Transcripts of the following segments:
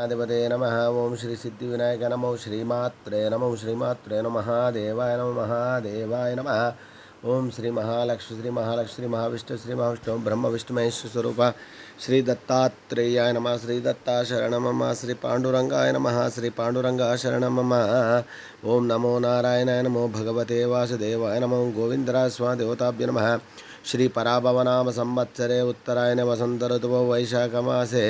देवते नमः। ओम श्री सिद्धिविनायक नमः। श्रीमात्रे नमः। श्रीमात्रे नमः। देवाय नमः। महादेवाय नमः। ओम श्री महालक्ष्मी श्री महालक्ष्मी श्री महाविष्णु श्री महाविष्णु ब्रह्म विष्णु महेश स्वरूप श्री दत्तात्रेयाय नमः। श्री दत्ता शरण मम। श्री पांडुरंगाय नमः। श्री पांडुरंगा शरण मम। ओम नमो नारायणाय नमो भगवते वासुदेवाय नमो गोविंदराज स्वादेवताभ्यो नमः। श्री पराभवनाम संवत्सरे उत्तरायण वसंत ऋतुव वैशाखमासे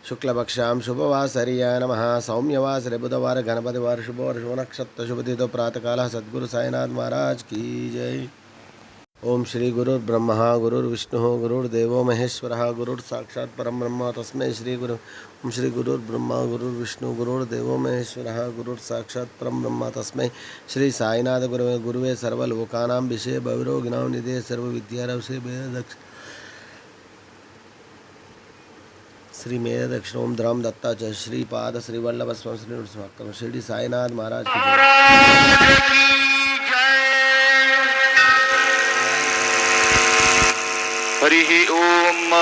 शुक्लपक्षां शुभवासर्याय नमः। सौम्यवासरे बुधवार गणपतिवार शुभवार शुभ नक्षत्र शुभ तिथि प्रातःकाल सद्गुरु साईनाथ महाराज की जय। ओम श्री गुरुर्ब्रह्मा गुरुर्विष्णु गुरुर्देवो महेश्वरः गुरुर् साक्षात् परम ब्रह्म तस्मै श्री गुरु। ओम श्री गुरुर्ब्रह्मा गुरुर्विष्णु गुरुर्देवो महेश्वरः गुरुर् साक्षात् परम ब्रह्म तस्मै श्री साईनाथ गुरुवे गुरुवे सर्वलोकानां विषये भवरोगिणां निधे सर्वविद्यारवसे वेददक्ष श्री मेध दक्षिण ओम द्राम दत्ता च श्रीपाद श्रीवल्लभ स्वामी श्री शिरडी साईनाथ महाराज की हरिः ओम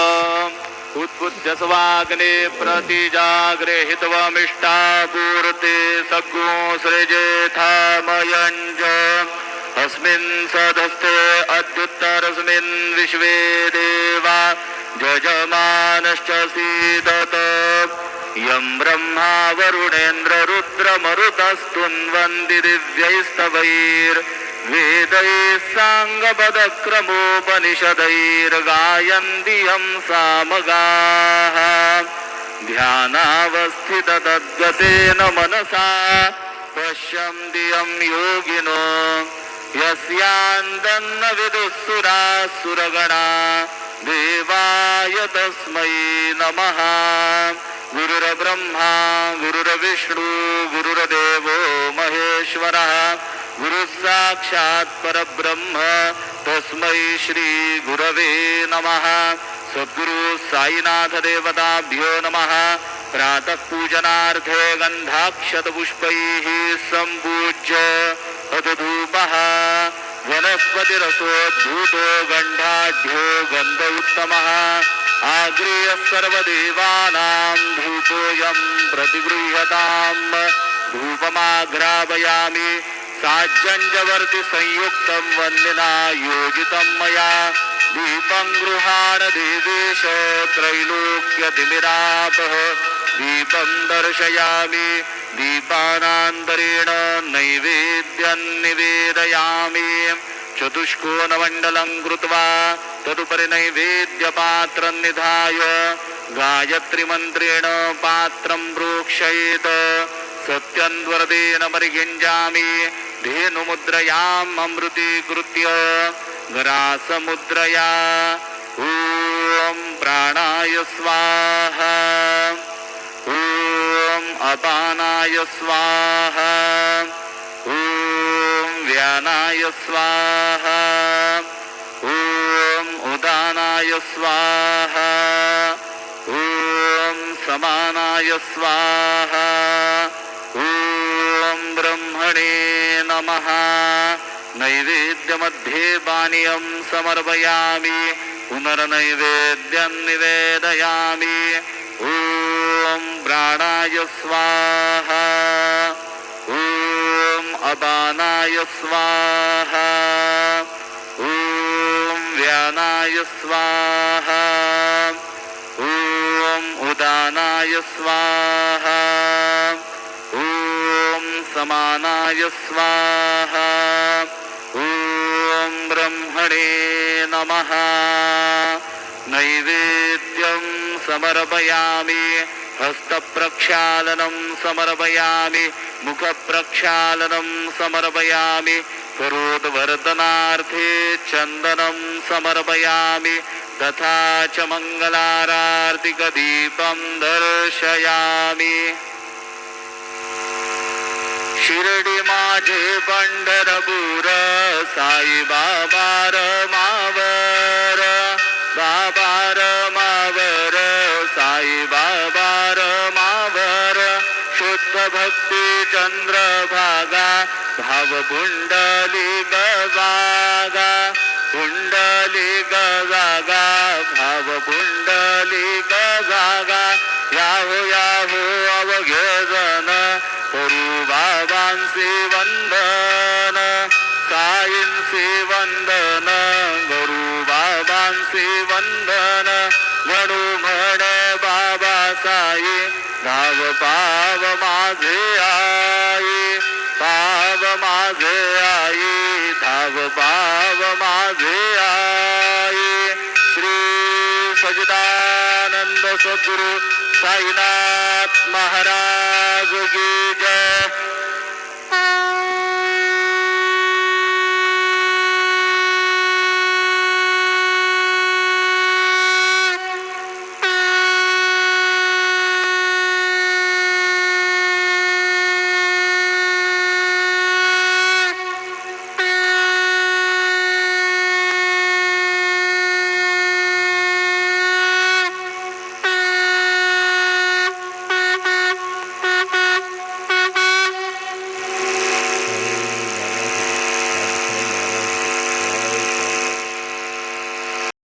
उद्बुद्ध स्वाग्ने प्रतिजाग्रे हितवमिष्टापूर्ते सद्गुं सृजेथामयञ्च अस्मिन् सदस्ते अद्युत्तरस्मिन् विश्वे देवा जजमानश्च सीदत यं ब्रह्मा वरुणेन्द्र रुद्रमरुतस्तुन्वन्ति दिव्यैस्तवैर्वेदैः साङ्गपदक्रमोपनिषदैर्गायन्ति यं सामगाः ध्यानावस्थिततद्गतेन मनसा पश्यन्ति यं योगिनो यस्यान्दन्न विदुःसुरासुरगणा देवाय तस्मै नमः। गुरुर्ब्रह्मा गुरुर्विष्णु गुरुर्देवो महेश्वरः गुरुः साक्षात् परब्रह्म तस्मै श्री गुरवे नमः। सद्गुरु साईनाथ देवताभ्यो नमः। प्रातः पूजनार्थे गन्धाक्षतपुष्पैः सम्पूज्य तदधूपः वनस्पतिरसोद्भूतो गन्धाढ्यो गन्ध उत्तमः आग्रेयः सर्वदेवानां धूपोऽयं प्रतिगृह्यताम्। धूपमाघ्रापयामि साज्जञ्जवर्ति संयुक्तं वन्दिना योजितं मया दीपं गृहाण देवेश त्रैलोक्यतिमिरापः दीपं दर्शयामि दीपानान्तरेण नैवेद्यं निवेदयामि। चतुष्कोणमण्डलं कृत्वा तदुपरि नैवेद्यपात्रं निधाय गायत्रीमन्त्रेण पात्रं प्रोक्षयेत् सत्यन्वरदेन परिगृह्णामि धेनुमुद्रयाम् अमृतीकृत्य ग्रासमुद्रया ॐ प्राणाय स्वाहा ॐ अपानाय स्वाहा ॐ व्यानाय स्वाहा ॐ उदानाय स्वाहा ॐ समानाय स्वाहा ॐ ब्रह्मणे नमः। नैवेद्यमध्ये पानीयं समर्पयामि पुनर्नैवेद्यं निवेदयामि। ॐ प्राणाय स्वाहा ॐ अपानाय स्वाहा ॐ व्यानाय स्वाहा ॐ उदानाय स्वाहा ॐ समानाय स्वाहा ॐ ब्रह्मणे नमः। नैवेद्यं समर्पयामि हस्तप्रक्षालनं समर्पयामि मुखप्रक्षालनं समर्पयामि करोद्वर्धनार्थे चन्दनं समर्पयामि तथा च मङ्गलारार्तिकदीपं दर्शयामि। शिर्डी माझे पंढरपूर साई बाबा रमावर बाबा रमावर साई बाबा रमावर शुद्ध भक्ती चंद्रभागा भाव कुंडली गजागा कुंडली गजागा भाव कुंडली गजागा याहो याहो अवघ बाबांसी वंदन साईंसी वंदन गुरु बाबांसी वंदन म्हणू म्हणे बाबा साई धाव पाव माझे आई पाव माझे आई धाव पाव माझे आई श्री सच्चिदानंद सद्गुरु साईनाथ महाराज की